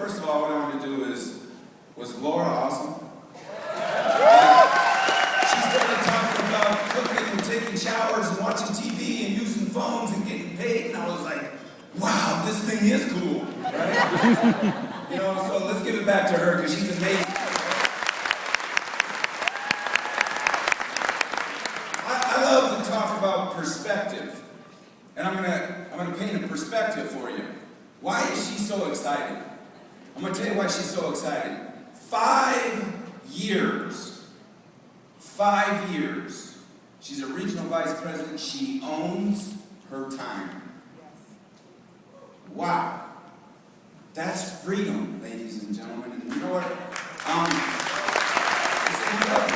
first of all, what I want to do was Laura awesome? She started talking about cooking and taking showers and watching TV and using phones and getting paid, and I was like, wow, this thing is cool, right? You know, so let's give it back to her because she's amazing. I love to talk about perspective, and I'm gonna paint a perspective for you. Why is she so excited? I'm gonna tell you why she's so excited. 5 years. 5 years. She's a regional vice president. She owns her time. Wow. That's freedom, ladies and gentlemen. And you know what? It's incredible.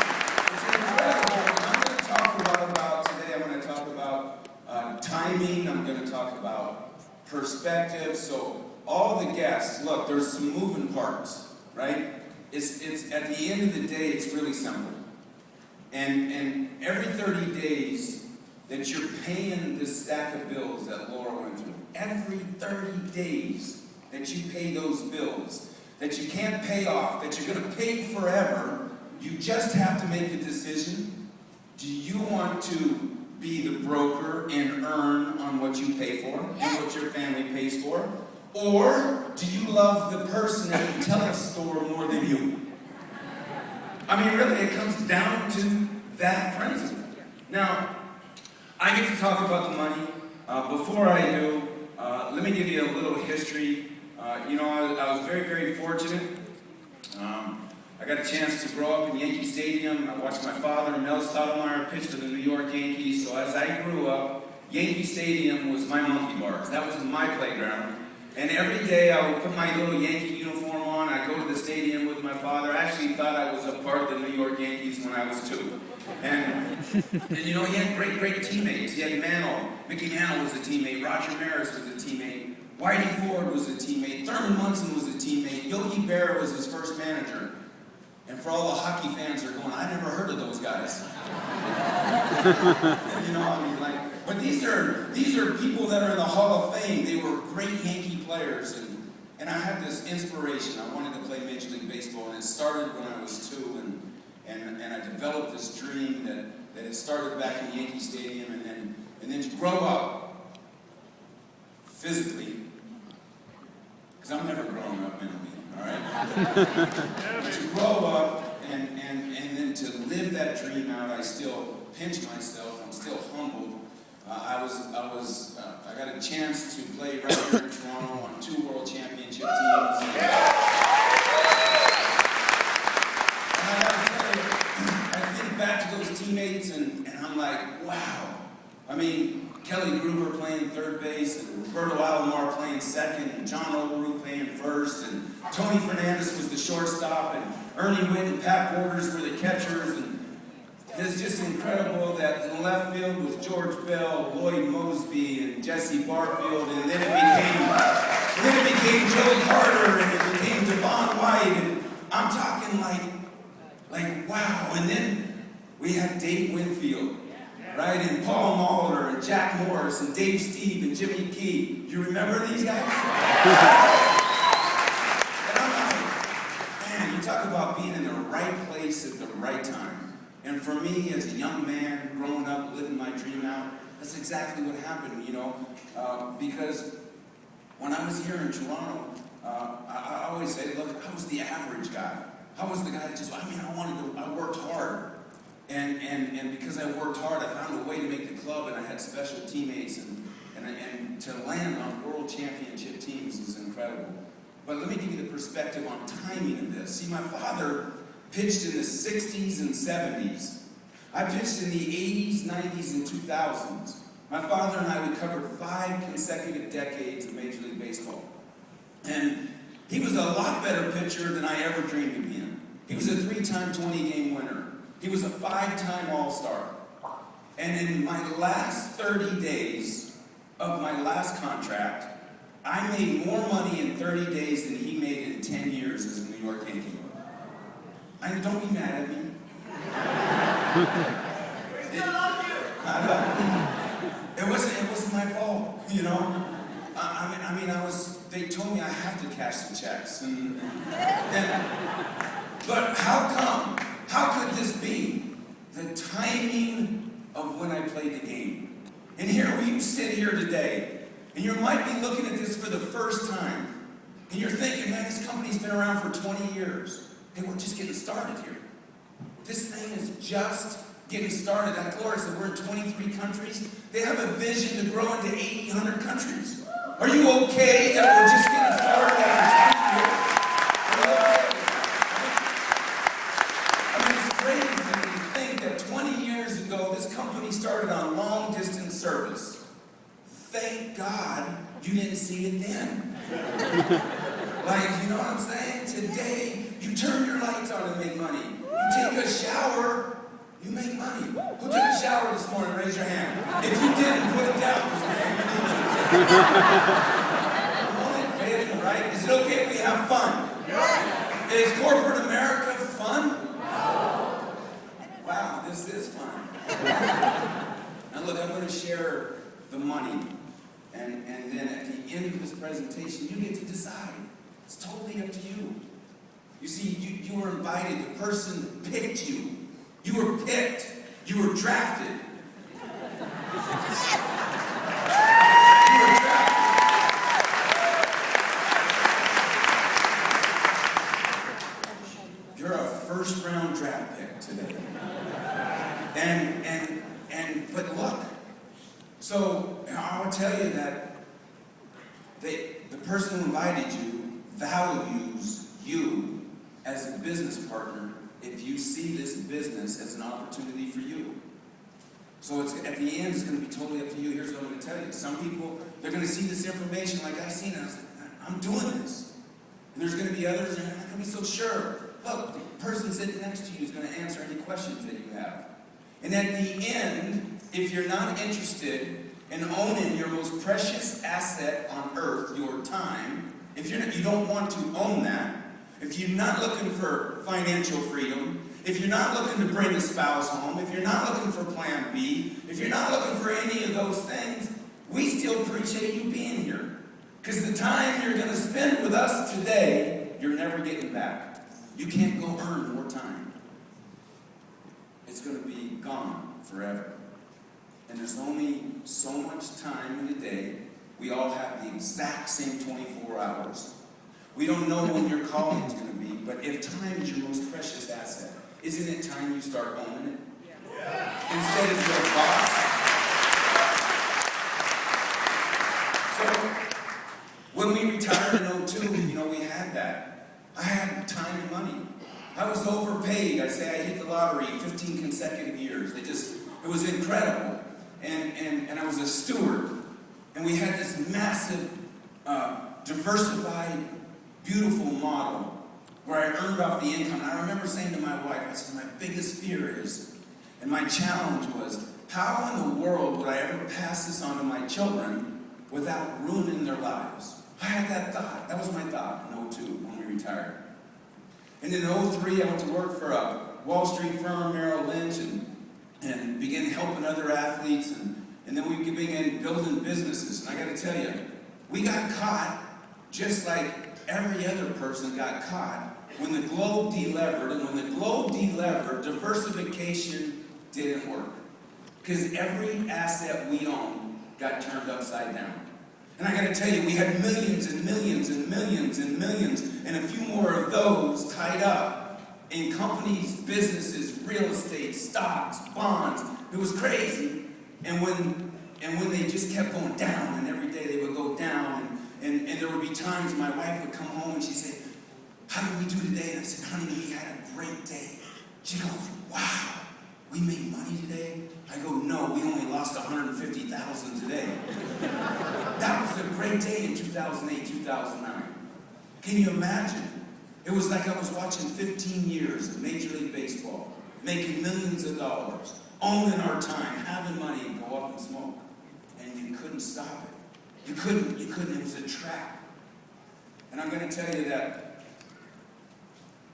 It's incredible. And I'm going to talk about today, I'm going to talk about timing. I'm going to talk about perspective. So all the guests, look, there's some moving parts, right? It's at the end of the day, it's really simple. And every 30 days that you're paying this stack of bills that Laura went through, every 30 days that you pay those bills, that you can't pay off, that you're going to pay forever, you just have to make a decision. Do you want to be the broker and earn on what you pay for and what your family pays for? Or do you love the person at the store more than you? I mean, really, it comes down to that principle. Now, I get to talk about the money. Before I do, let me give you a little history. You know, I was very, very fortunate. I got a chance to grow up in Yankee Stadium. I watched my father, Todd Stottlemyre, pitch for the New York Yankees. So as I grew up, Yankee Stadium was my monkey bars. That was my playground. And every day I would put my little Yankee uniform on. I'd go to the stadium with my father. I actually thought I was a part of the New York Yankees when I was 2. And you know, he had great, great teammates. He had Mantle. Mickey Mantle was a teammate. Roger Maris was a teammate. Whitey Ford was a teammate. Thurman Munson was a teammate. Yogi Berra was his first manager. And for all the hockey fans that are going, I never heard of those guys. You know, I mean, like, but these are people that are in the Hall of Fame. They were great Yankee players, and I had this inspiration. I wanted to play Major League Baseball, and it started when I was 2, and I developed this dream that it started back in Yankee Stadium, and then to grow up physically, because I'm never growing up mentally, all right? To grow up and then to live that dream out, I still pinch myself. I'm still humbled. I got a chance to play right here in Toronto on 2 world championship teams. And I gotta tell you, I think back to those teammates and I'm like, wow. I mean, Kelly Gruber playing third base, and Roberto Alomar playing second, and John Overroot playing first, and Tony Fernandez was the shortstop, and Ernie Witt and Pat Borders were the catchers, and it's just incredible that in left field was George Bell, Lloyd Mosby, and Jesse Barfield, and then it became Joe Carter, and it became Devon White, and I'm talking like wow. And then we had Dave Winfield, right, and Paul Mahler, and Jack Morris, and Dave Steve, and Jimmy Key. You remember these guys? And I'm like, man, you talk about being in the right place at the right time. And for me, as a young man, growing up, living my dream out, that's exactly what happened, you know, because when I was here in Toronto, I always say, look, I was the average guy. I was the guy that I worked hard. And because I worked hard, I found a way to make the club, and I had special teammates, and to land on world championship teams was incredible. But let me give you the perspective on timing of this. See, my father pitched in the 60s and 70s. I pitched in the 80s, 90s, and 2000s. My father and I, we covered 5 consecutive decades of Major League Baseball. And he was a lot better pitcher than I ever dreamed of being. He was a 3-time 20-game winner. He was a 5-time All-Star. And in my last 30 days of my last contract, I made more money in 30 days than he made in 10 years as a New York Yankee. And don't be mad at me. It wasn't my fault, you know. I mean, they told me I have to cash the checks. But how could this be? The timing of when I played the game. And here you sit here today, and you might be looking at this for the first time, and you're thinking, man, this company's been around for 20 years. Hey, we're just getting started here. This thing is just getting started. Like Laura said, we're in 23 countries. They have a vision to grow into 800 countries. Are you okay that we're just getting started after 20 years? Are you okay? I mean, it's crazy to think that 20 years ago, this company started on long-distance service. Thank God you didn't see it then. Like, you know what I'm saying? Today, you turn your lights on and make money. You take a shower, you make money. Who took a shower this morning? Raise your hand. If you didn't, put it down, because man, you need to. I'm only kidding, right? Is it okay if we have fun? Yes. Is corporate America fun? No. Wow, this is fun. Now look, I'm going to share the money. And then at the end of this presentation, you get to decide. It's totally up to you. You see, you were invited. The person picked you. You were picked. You were drafted. You were drafted. You're a first-round draft pick today. But look. So I'll tell you that the person who invited you values you as a business partner if you see this business as an opportunity for you. So at the end, it's going to be totally up to you. Here's what I'm going to tell you. Some people, they're going to see this information like I've seen it. I was like, I'm doing this. And there's going to be others, and I'm not going to be so sure. Look, the person sitting next to you is going to answer any questions that you have. And at the end, if you're not interested in owning your most precious asset on earth, your time, if you don't want to own that, if you're not looking for financial freedom, if you're not looking to bring a spouse home, if you're not looking for plan B, if you're not looking for any of those things, we still appreciate you being here. Because the time you're going to spend with us today, you're never getting back. You can't go earn more time. It's going to be gone forever. And there's only so much time in a day. We all have the exact same 24 hours. We don't know when your calling is going to be, but if time is your most precious asset, isn't it time you start owning it? Yeah. Instead of your boss. So, when we retired in 02, we had that. I had time and money. I was overpaid. I say I hit the lottery 15 consecutive years. It was incredible. And I was a steward. And we had this massive, diversified, beautiful model where I earned off the income. And I remember saying to my wife, I said, my biggest fear is, and my challenge was, how in the world would I ever pass this on to my children without ruining their lives? I had that thought. That was my thought in 02 when we retired. And in 03, I went to work for a Wall Street firm, Merrill Lynch, and began helping other athletes, and then we began building businesses. And I got to tell you, we got caught just like every other person got caught when the globe delevered. And when the globe delevered, diversification didn't work. Because every asset we owned got turned upside down. And I got to tell you, we had millions and millions and millions and millions and a few more of those tied up in companies, businesses, real estate, stocks, bonds. It was crazy. And when they just kept going down, and every day they would go down, and there would be times my wife would come home and she'd say, how did we do today? And I said, honey, we had a great day. She goes, wow, we made money today? I go, no, we only lost $150,000 today. That was a great day in 2008, 2009. Can you imagine? It was like I was watching 15 years of Major League Baseball, making millions of dollars, owning our time, having money, and go up and smoke. And you couldn't stop it. You couldn't. It was a trap. And I'm going to tell you that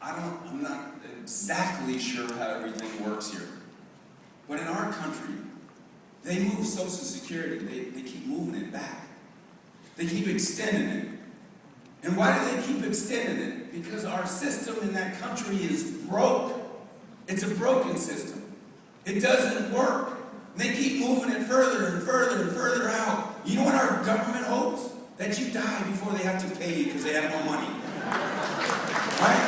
I'm not exactly sure how everything works here. But in our country, they move Social Security. They keep moving it back. They keep extending it. And why do they keep extending it? Because our system in that country is broke. It's a broken system. It doesn't work. They keep moving it further and further and further out. You know what our government hopes? That you die before they have to pay you because they have no money. Right?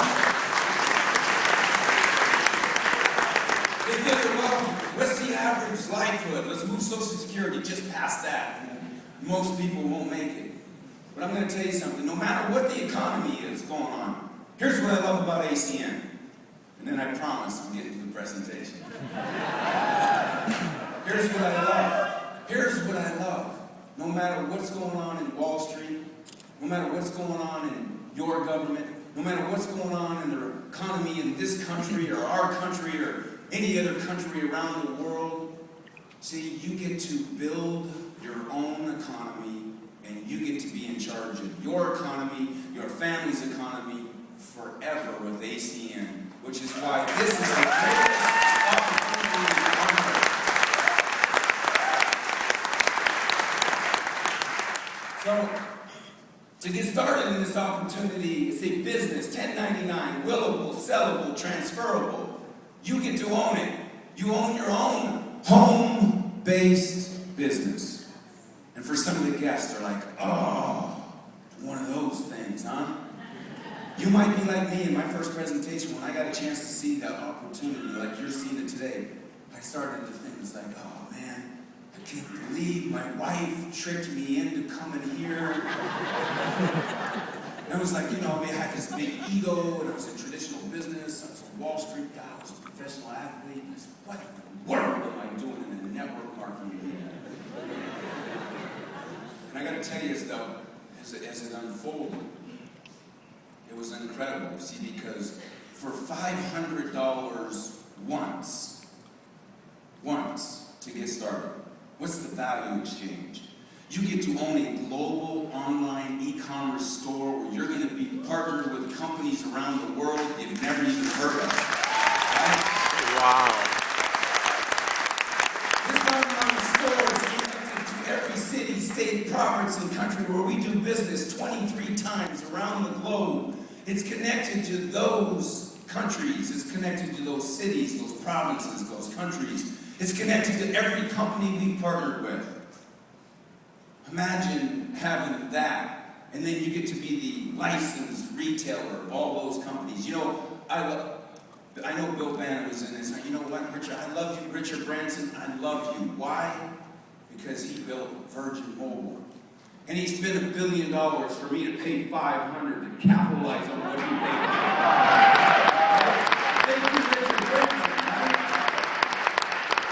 They figure, well, what's the average livelihood? Let's move Social Security just past that. Most people won't make it. But I'm going to tell you something. No matter what the economy is going on, here's what I love about ACN. And then I promise I'll get into the presentation. Here's what I love. Here's what I love. No matter what's going on in Wall Street, no matter what's going on in your government, no matter what's going on in the economy in this country or our country or any other country around the world, see, you get to build your own economy and you get to be in charge of your economy, your family's economy forever with ACN, which is why this is the greatest opportunity on earth. So, to get started in this opportunity, it's a business, 1099, willable, sellable, transferable. You get to own it. You own your own home-based business. And for some of the guests, they're like, oh, one of those things, huh? You might be like me in my first presentation when I got a chance to see the opportunity like you're seeing it today. I started to think, it's like, oh man, I can't believe my wife tricked me into coming here. And I was like, I had this big ego, and I was in traditional business, I was a Wall Street guy, I was a professional athlete. I said, what in the world am I doing in the network marketing? And I got to tell you, as it unfolded, it was incredible. See, because for $500 once to get started, what's the value exchange? You get to own a global online e-commerce store where you're going to be partnered with companies around the world you've never even heard of. Right? Wow. This online store is connected to every city, state, province, and country where we do business 23 times around the globe. It's connected to those countries. It's connected to those cities, those provinces, those countries. It's connected to every company we've partnered with. Imagine having that, and then you get to be the licensed retailer of all those companies. I know Bill Banner was in this. You know what, Richard? I love you, Richard Branson. I love you. Why? Because he built Virgin Mobile. And he spent $1 billion for me to pay $500 to capitalize on what he paid. Thank you, Richard Branson.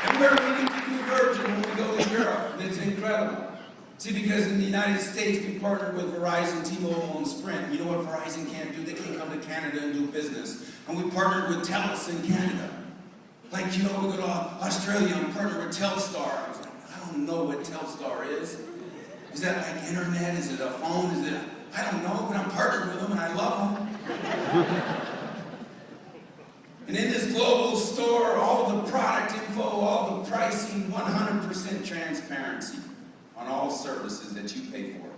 And where do we get to do Virgin when we go to Europe? And it's incredible. See, because in the United States, we partnered with Verizon, T-Mobile, and Sprint. You know what Verizon can't do? They can't come to Canada and do business. And we partnered with TELUS in Canada. Like, we go to Australia and partner with Telstar. I was like, I don't know what Telstar is. Is that like internet? Is it a phone? I don't know, but I'm partnered with them and I love them. And in this global store, all the product info, all the pricing, 100% transparency on all services that you pay for.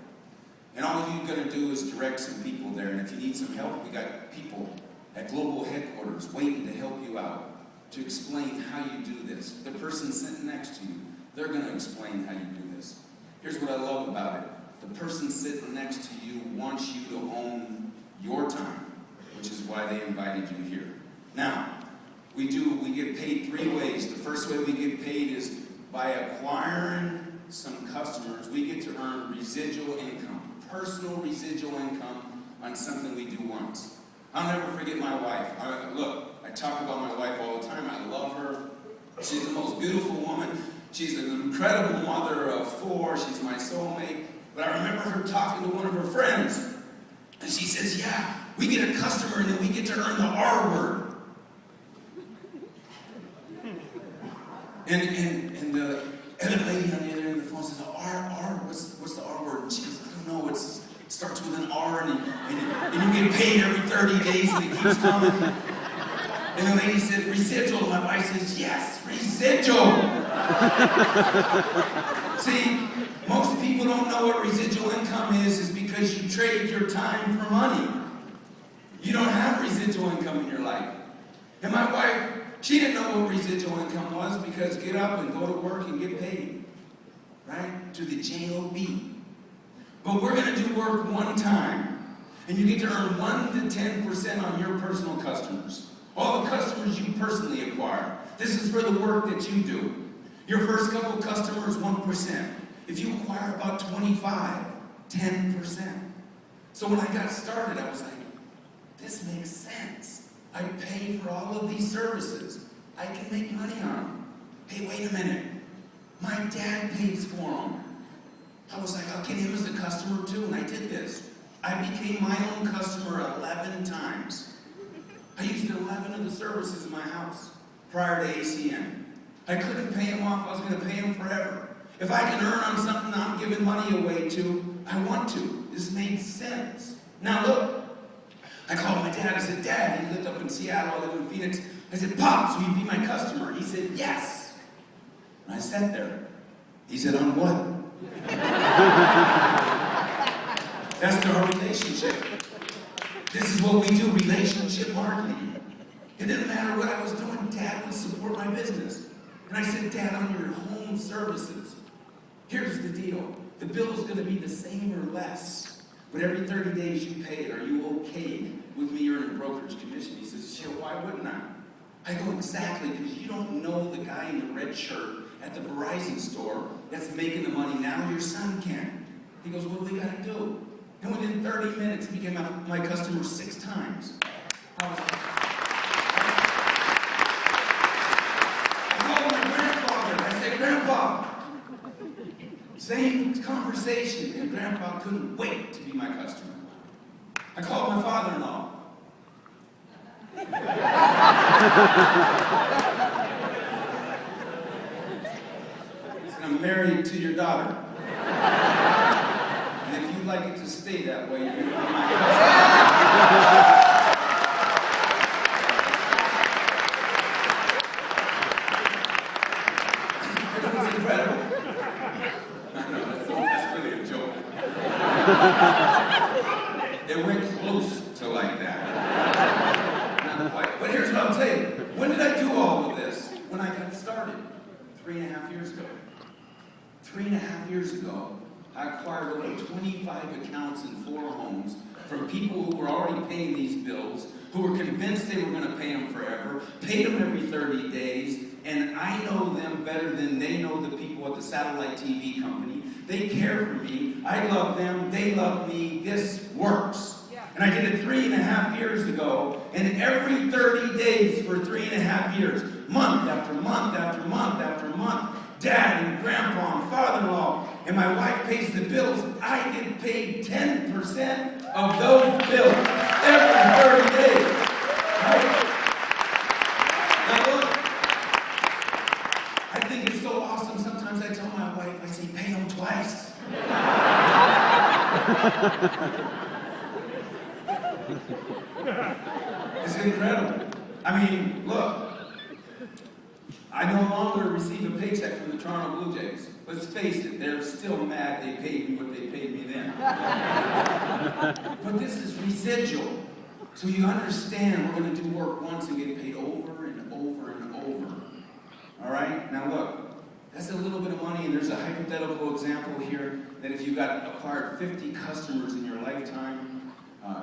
And all you're going to do is direct some people there. And if you need some help, we got people at global headquarters waiting to help you out, to explain how you do this. The person sitting next to you, they're going to explain how you do this. Here's what I love about it. The person sitting next to you wants you to own your time, which is why they invited you here. Now, we get paid 3 ways. The first way we get paid is by acquiring some customers. We get to earn residual income, personal residual income on something we do once. I'll never forget my wife. I talk about my wife all the time. I love her. She's the most beautiful woman. She's an incredible mother of 4. She's my soulmate. But I remember her talking to one of her friends. And she says, yeah, we get a customer and then we get to earn the R word. And the other lady on the other end of the phone says, R, what's the R word? And she goes, I don't know, it starts with an R and you get paid every 30 days and it keeps coming. And the lady said, residual. And my wife says, yes, residual. See, Most people don't know what residual income is because you trade your time for money. You don't have residual income in your life. And my wife, she didn't know what residual income was because get up and go to work and get paid. Right? To the J-O-B. But we're going to do work one time. And you get to earn 1 to 10% on your personal customers. All the customers you personally acquire. This is for the work that you do. Your first couple customers, 1%. If you acquire about 25, 10%. So when I got started, I was like, this makes sense. I pay for all of these services. I can make money on them. Hey, wait a minute. My dad pays for them. I was like, I'll get him as a customer too, and I did this. I became my own customer 11 times. I used 11 of the services in my house prior to ACN. I couldn't pay him off. I was going to pay him forever. If I can earn on something I'm giving money away to, I want to. This made sense. Now look, I called my dad. I said, Dad, he lived up in Seattle. I live in Phoenix. I said, Pops, will you be my customer? He said, yes. And I sat there. He said, on what? That's our relationship. This is what we do, relationship marketing. It didn't matter what I was doing, Dad would support my business. And I said, Dad, on your home services, here's the deal. The bill's going to be the same or less, but every 30 days you pay it. Are you okay with me earning brokerage commission? He says, sure, why wouldn't I? I go, exactly, because you don't know the guy in the red shirt at the Verizon store that's making the money now. Your son can. He goes, what do we got to do? And within 30 minutes, he became my customer 6 times. I called my grandfather. I said, Grandpa. Same conversation. And Grandpa couldn't wait to be my customer. I called my father-in-law. I'm married to your daughter. And if you'd like it to stay that way, you're going to be my customer. It was incredible. I know, that's really a joke. It went close to like that. Not quite. But here's what I'll tell you. When did I do all of this? When I got started. 3.5 years ago. 3.5 years ago, I acquired over 25 accounts in 4 homes from people who were already paying these bills, who were convinced they were going to pay them forever, paid them every 30 days, and I know them better than they know the people at the satellite TV company. They care for me. I love them. They love me. This works. And I did it 3.5 years ago, and every 30 days for 3.5 years, month after month after month after month, Dad and Grandpa and father-in-law, and my wife pays the bills. I get paid 10% of those bills every 30 days. Right? Now look, I think it's so awesome. Sometimes I tell my wife, I say, pay them twice. It's incredible. I mean, look. I no longer receive a paycheck from the Toronto Blue Jays. Let's face it, they're still mad they paid me what they paid me then. But this is residual. So you understand we're going to do work once and get paid over and over and over. All right? Now look, that's a little bit of money, and there's a hypothetical example here that if you got acquired 50 customers in your lifetime,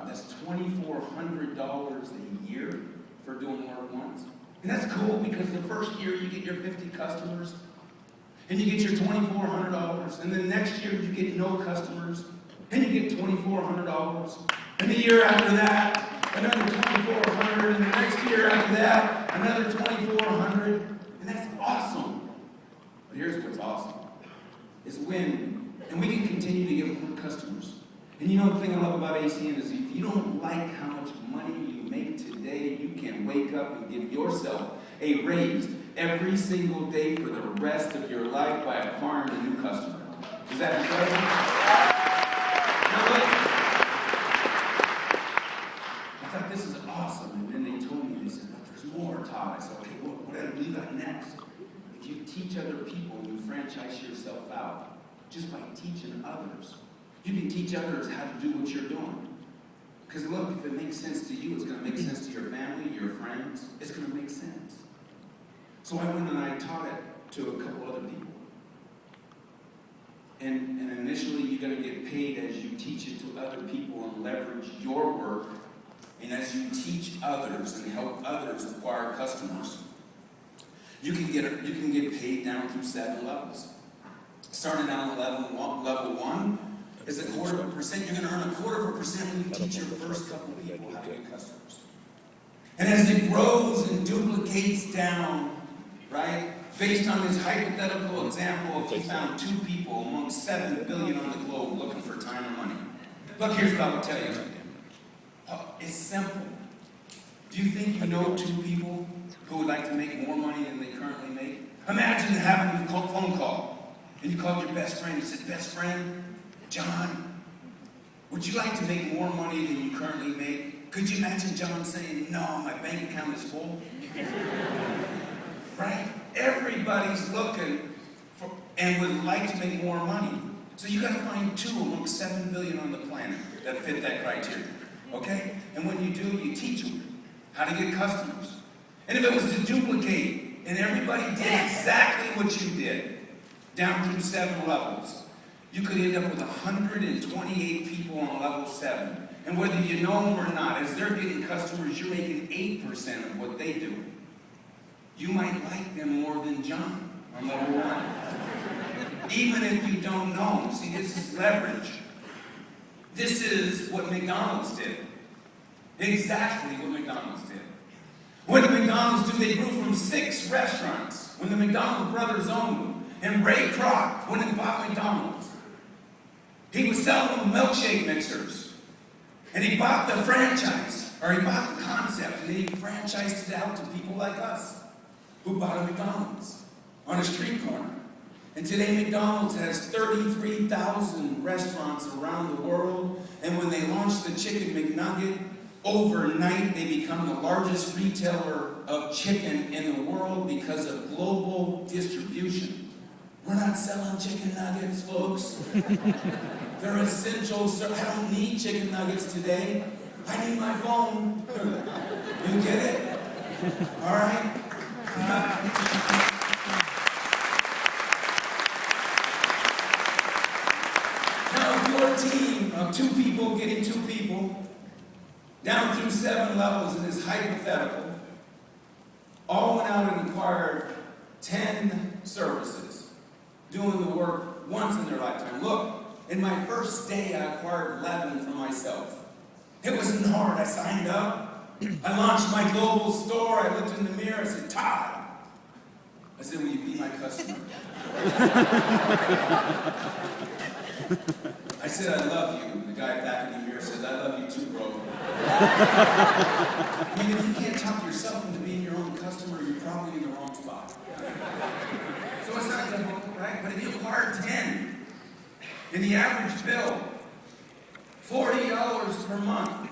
that's $2,400 a year for doing work once. And that's cool because the first year you get your 50 customers and you get your $2,400. And then next year you get no customers and you get $2,400. And the year after that, another $2,400. And the next year after that, another $2,400. And that's awesome. But here's what's awesome. Is when, and we can continue to get more customers. And you know the thing I love about ACN is if you don't like how much money you make today, you can wake up and give yourself a raise every single day for the rest of your life by acquiring a new customer. Is that incredible? Now look, I thought this is awesome, and then they told me, they said, but there's more, Todd. I said, okay, what do you got next? If you teach other people, you franchise yourself out just by to do what you're doing. Because look, if it makes sense to you, it's going to make sense to your family, your friends. It's going to make sense. So I went and I taught it to a couple other people. And initially, you're going to get paid as you teach it to other people and leverage your work. And as you teach others and help others acquire customers, you can get paid down through 7 levels. Starting down at level 1 is 1/4%. You're going to earn 1/4% when you teach your first couple of people how to get customers. And as it grows and duplicates down, right? Based on this hypothetical example, if you found 2 people amongst 7 billion on the globe looking for time or money. Look, here's what I will tell you. It's simple. Do you think you know 2 people who would like to make more money than they currently make? Imagine having a phone call, and you called your best friend. You said, best friend, John, would you like to make more money than you currently make? Could you imagine John saying, no, my bank account is full? Right? Everybody's looking for and would like to make more money. So you got to find 2 amongst 7 billion on the planet that fit that criteria. Okay? And when you do, you teach them how to get customers. And if it was to duplicate, and everybody did exactly what you did, down through 7 levels, you could end up with 128 people on level 7. And whether you know them or not, as they're getting customers, you're making 8% of what they do. You might like them more than John on level 1. Even if you don't know them. See, this is leverage. This is what McDonald's did. Exactly what McDonald's did. What did McDonald's do? They grew from 6 restaurants when the McDonald brothers owned them. And Ray Kroc went and bought McDonald's. He was selling them milkshake mixers. And he bought the franchise, or he bought the concept, and then he franchised it out to people like us who bought a McDonald's on a street corner. And today McDonald's has 33,000 restaurants around the world. And when they launched the Chicken McNugget, overnight they become the largest retailer of chicken in the world because of global distribution. We're not selling chicken nuggets, folks. They're essential. I don't need chicken nuggets today. I need my phone. You get it? All right? Now, if you're a team of 2 people getting 2 people, down through 7 levels in this hypothetical, all went out and acquired 10 services, doing the work once in their lifetime. Look, in my first day, I acquired 11 for myself. It wasn't hard. I signed up. I launched my global store. I looked in the mirror. I said, Todd. I said, will you be my customer? I said, I love you. The guy back in the mirror said, I love you too, bro. I mean, if you can't talk yourself into being your own customer, you're probably in the wrong spot. So it's not difficult, right? But if you acquire 10, and the average bill, $40 per month,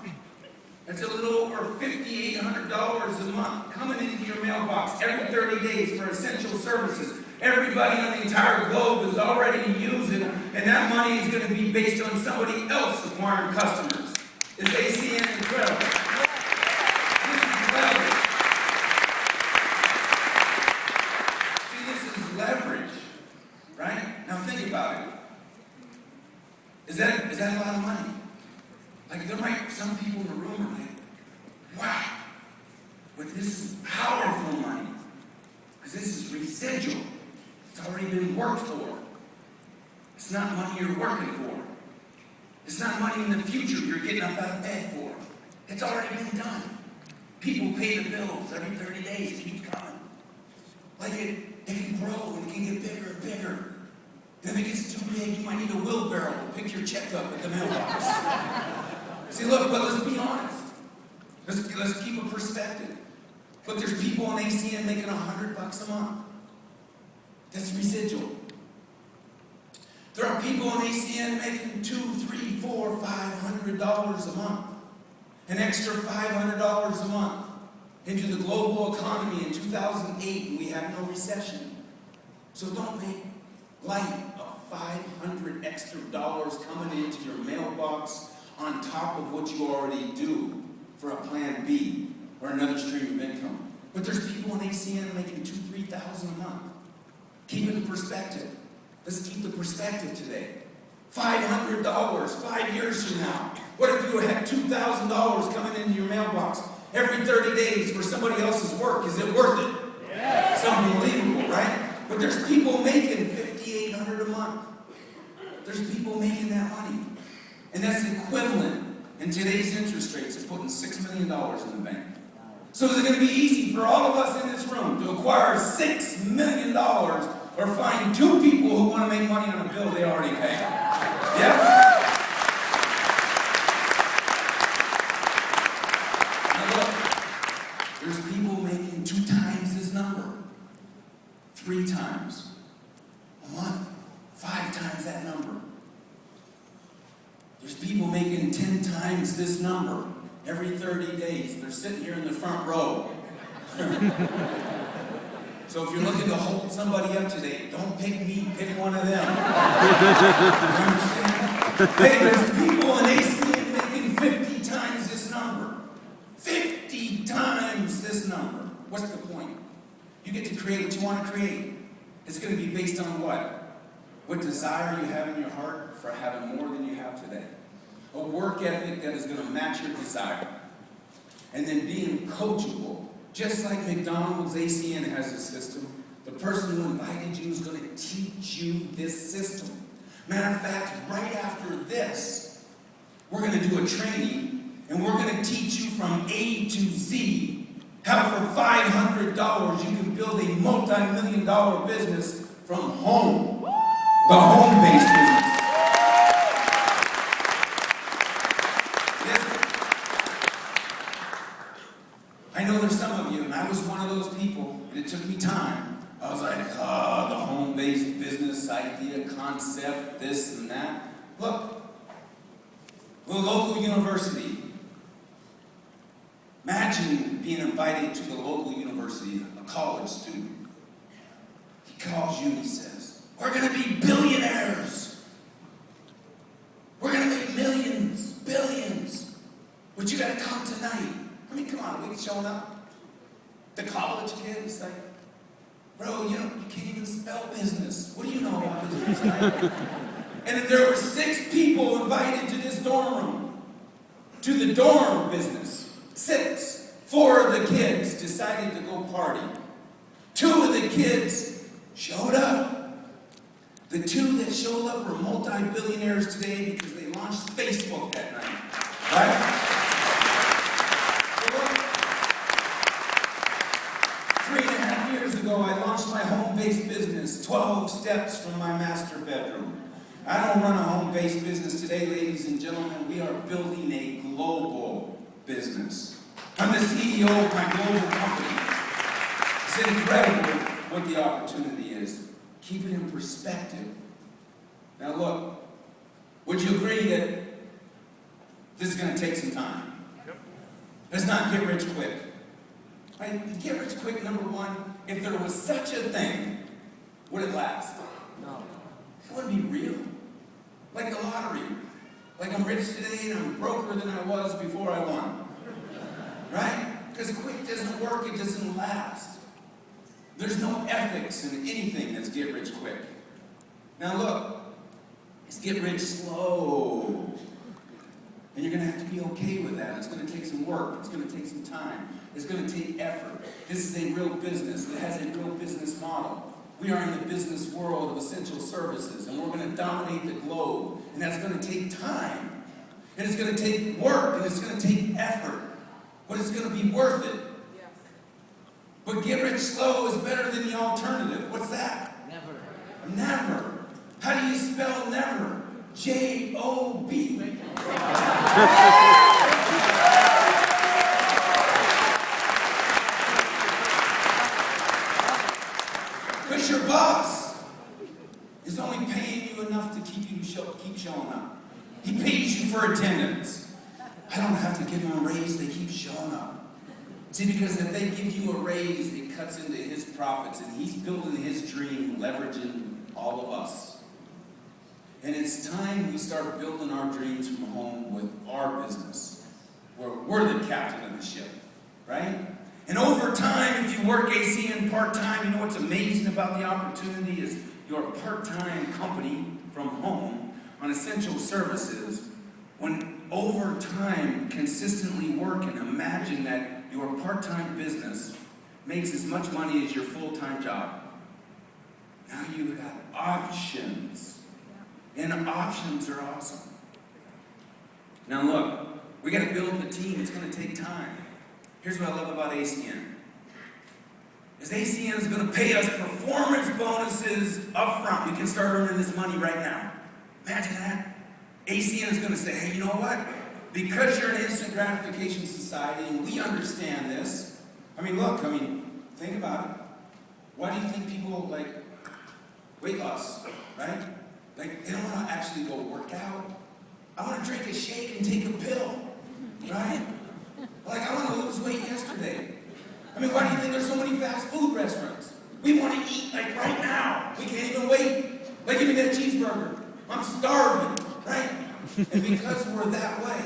that's a little over $5,800 a month coming into your mailbox every 30 days for essential services. Everybody on the entire globe is already using it, and that money is going to be based on somebody else acquiring customers. Is ACN incredible? This is leverage. See, this is leverage, right? Now think about it. Is that a lot of money? Like there might some people in the room are like, wow, but this is powerful money. Because this is residual. It's already been worked for. It's not money you're working for. It's not money in the future you're getting up out of bed for. It's already been done. People pay the bills every 30 days. It keeps coming. Like it can grow and it can get bigger and bigger. Then if it gets too big, you might need a wheelbarrow to pick your check up at the mailbox. See, look, but let's be honest. Let's keep a perspective. But there's people on ACN making $100 a month. That's residual. There are people on ACN making $200, $300, $400, $500 a month. An extra $500 a month into the global economy in 2008, and we have no recession. So don't make light of $500 extra coming into your mailbox on top of what you already do for a plan B or another stream of income. But there's people in ACN making $2,000, $3,000 a month. Keep it in perspective. Let's keep the perspective today. $500 5 years from now. What if you had $2,000 coming into your mailbox every 30 days for somebody else's work? Is it worth it? Yeah. It's unbelievable, right? But there's people making $5,800 a month. There's people making that money. And that's equivalent in today's interest rates of putting $6 million in the bank. So is it going to be easy for all of us in this room to acquire $6 million or find 2 people who want to make money on a bill they already pay? Yeah? Now look, there's people making 2 times this number, 3 times a month, 5 times that number. There's people making 10 times this number every 30 days. They're sitting here in the front row. So if you're looking to hold somebody up today, don't pick me, pick one of them. You understand? Hey, there's people in ACN making 50 times this number. 50 times this number. What's the point? You get to create what you want to create. It's going to be based on what? What desire you have in your heart for having more than you have today. A work ethic that is going to match your desire. And then being coachable. Just like McDonald's, ACN has a system. The person who invited you is going to teach you this system. Matter of fact, right after this, we're going to do a training, and we're going to teach you from A to Z how for $500 you can build a multi-million-dollar business from home. The home-based business. I know there's some of you, and I was one of those people, and it took me time. I was like, the home-based business idea, concept, this and that. Look, the local university. Imagine being invited to the local university, a college student. He calls you and he says, we're going to be billionaires. We're going to make millions, billions. But you got to come tonight. I mean, come on, we showing up. The college kid is like, bro, you can't even spell business. What do you know about business? And there were 6 people invited to this dorm room, to the dorm business. 6. 4 of the kids decided to go party. 2 of the kids showed up. The 2 that showed up were multi-billionaires today because they launched Facebook that night. Right? 3.5 years ago, I launched my home-based business, 12 steps from my master bedroom. I don't run a home-based business today, ladies and gentlemen. We are building a global business. I'm the CEO of my global company. It's incredible what the opportunity is. Keep it in perspective. Now look, would you agree that this is going to take some time? Let's not get rich quick. Right? Get rich quick, number one, if there was such a thing, would it last? No. It wouldn't be real. Like a lottery. Like I'm rich today and I'm broker than I was before I won. Right? Because quick doesn't work, it doesn't last. There's no ethics in anything that's get rich quick. Now look, it's get rich slow. And you're going to have to be okay with that. It's going to take some work. It's going to take some time. It's going to take effort. This is a real business that has a real business model. We are in the business world of essential services, and we're going to dominate the globe. And that's going to take time. And it's going to take work, and it's going to take effort. But it's going to be worth it. Yes. But get rich slow is better than the alternative. What's that? Never. Never. How do you spell never? J-O-B. Because your boss is only paying you enough to keep showing up. He pays you for attendance. I don't have to give them a raise, they keep showing up. See, because if they give you a raise, it cuts into his profits, and he's building his dream, leveraging all of us. And it's time we start building our dreams from home with our business, where we're the captain of the ship, right? And over time, if you work ACN part-time, you know what's amazing about the opportunity is your part-time company from home on essential services, when over time consistently work, and imagine that your part-time business makes as much money as your full-time job. Now you've got options. And options are awesome. Now look, we got to build the team. It's going to take time. Here's what I love about ACN. Is ACN is going to pay us performance bonuses up front. We can start earning this money right now. Imagine that. ACN is going to say, hey, you know what? Because you're an instant gratification society, and we understand this. Look, think about it. Why do you think people like weight loss, right? Like, they don't want to actually go work out. I want to drink a shake and take a pill, right? Like, I want to lose weight yesterday. Why do you think there's so many fast food restaurants? We want to eat, like, right now. We can't even wait. Like, give me that cheeseburger. I'm starving, right? And because we're that way,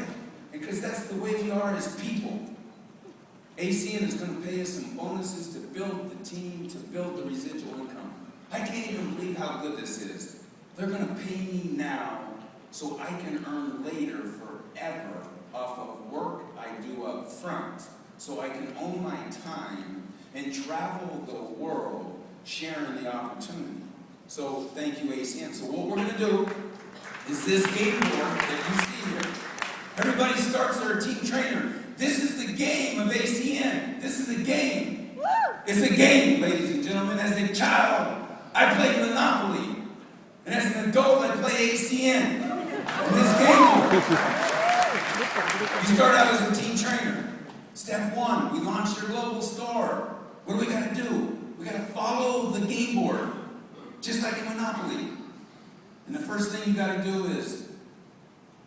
and because that's the way we are as people, ACN is going to pay us some bonuses to build the team, to build the residual income. I can't even believe how good this is. They're going to pay me now so I can earn later forever off of work I do up front, so I can own my time and travel the world sharing the opportunity. So thank you, ACN. So what we're going to do is this game board that you see here. Everybody starts their team trainer. This is the game of ACN. This is a game. Woo! It's a game, ladies and gentlemen. As a child, I played Monopoly. And as an adult, I play ACN. In this game board. You start out as a team trainer. Step one, we launch your global store. What do we got to do? We got to follow the game board, just like in Monopoly. And the first thing you got to do is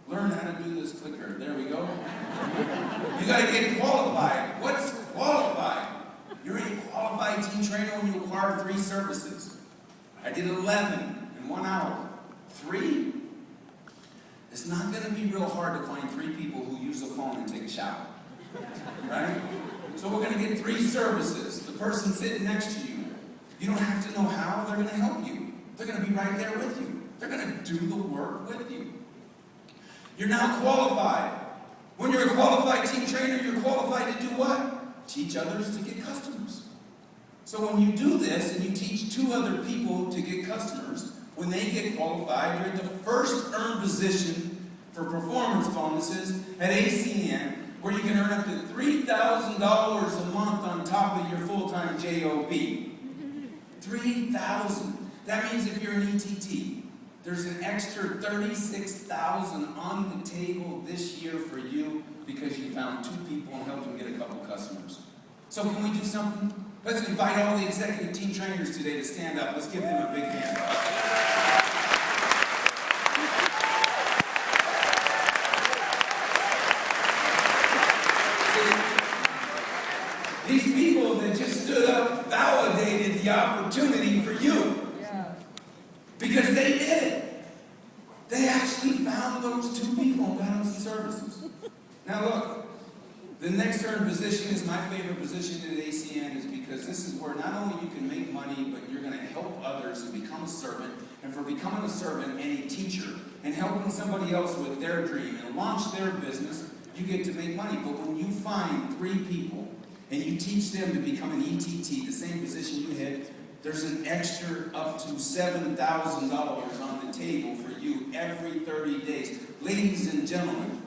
learn how to do this clicker. There we go. You got to get qualified. What's qualified? You're a qualified team trainer when you acquire 3 services. I did 11 in 1 hour. 3? It's not going to be real hard to find 3 people who use a phone and take a shower. Right? So we're going to get 3 services. The person sitting next to you, you don't have to know how, they're going to help you. They're going to be right there with you. They're going to do the work with you. You're now qualified. When you're a qualified team trainer, you're qualified to do what? Teach others to get customers. So when you do this and you teach 2 other people to get customers, when they get qualified, you're at the first earned position for performance bonuses at ACN, where you can earn up to $3,000 a month on top of your full-time job. $3,000. That means if you're an ETT, there's an extra $36,000 on the table this year for you because you found 2 people and helped them get a couple customers. So can we do something? Let's invite all the executive team trainers today to stand up. Let's give them a big hand. These people that just stood up validated the opportunity for you. Yeah. Because they did it. They actually found those 2 people and got them some services. Now look, the next earned position is my favorite position at ACN, is because this is where not only you can make money, but you're going to help others and become a servant. And for becoming a servant and a teacher and helping somebody else with their dream and launch their business, you get to make money. But when you find 3 people and you teach them to become an ETT, the same position you had, there's an extra up to $7,000 on the table for you every 30 days. Ladies and gentlemen,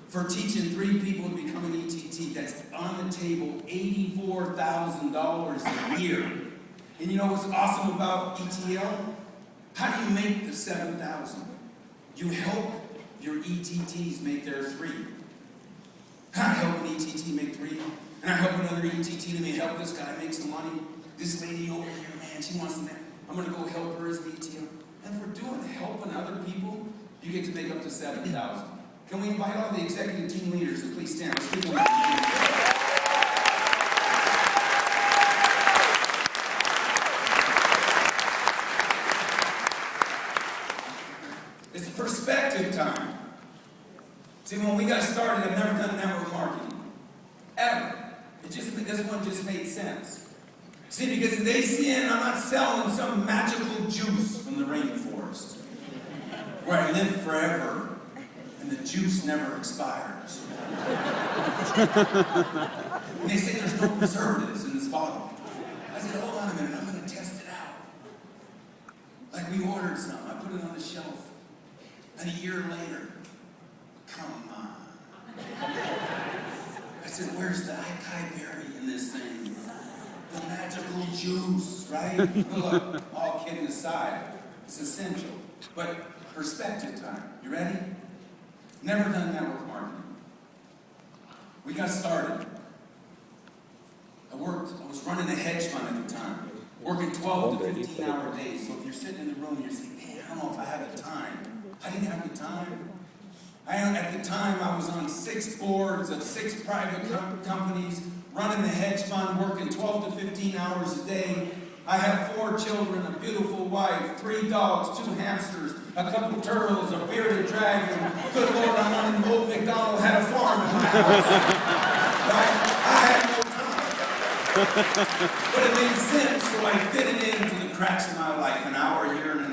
for teaching 3 people to become an ETT, that's on the table $84,000 a year. And you know what's awesome about ETL? How do you make the $7,000? You help your ETTs make their 3. I help an ETT make 3, and I help another ETT to help this guy make some money. This lady over here, man, she wants to. I'm going to go help her as an ETL. And for helping other people, you get to make up to $7,000. Can we invite all the executive team leaders to please stand? Let's give them a hand. got started, I've never done network marketing. Ever. This one just made sense. See, because in ACN, I'm not selling some magical juice from the rainforest where I live forever and the juice never expires. And they say there's no preservatives in this bottle. I said, hold on a minute, I'm going to test it out. Like we ordered some, I put it on the shelf. And a year later, come on. I said, where's the acai berry in this thing? The magical juice, right? Look, all kidding aside, it's essential. But perspective time. You ready? Never done network marketing. We got started. I was running a hedge fund at the time, working 12 to 15 hour days. So if you're sitting in the room and you're saying, man, I don't know if I have the time. I didn't have the time. At the time, I was on 6 boards of 6 private companies, running the hedge fund, working 12 to 15 hours a day. I have 4 children, a beautiful wife, 3 dogs, 2 hamsters, a couple turtles, a bearded dragon. Good Lord, I'm on an old McDonald, had a farm in my house. Right? I had no time. But it made sense, so I fit it into the cracks of my life, an hour here and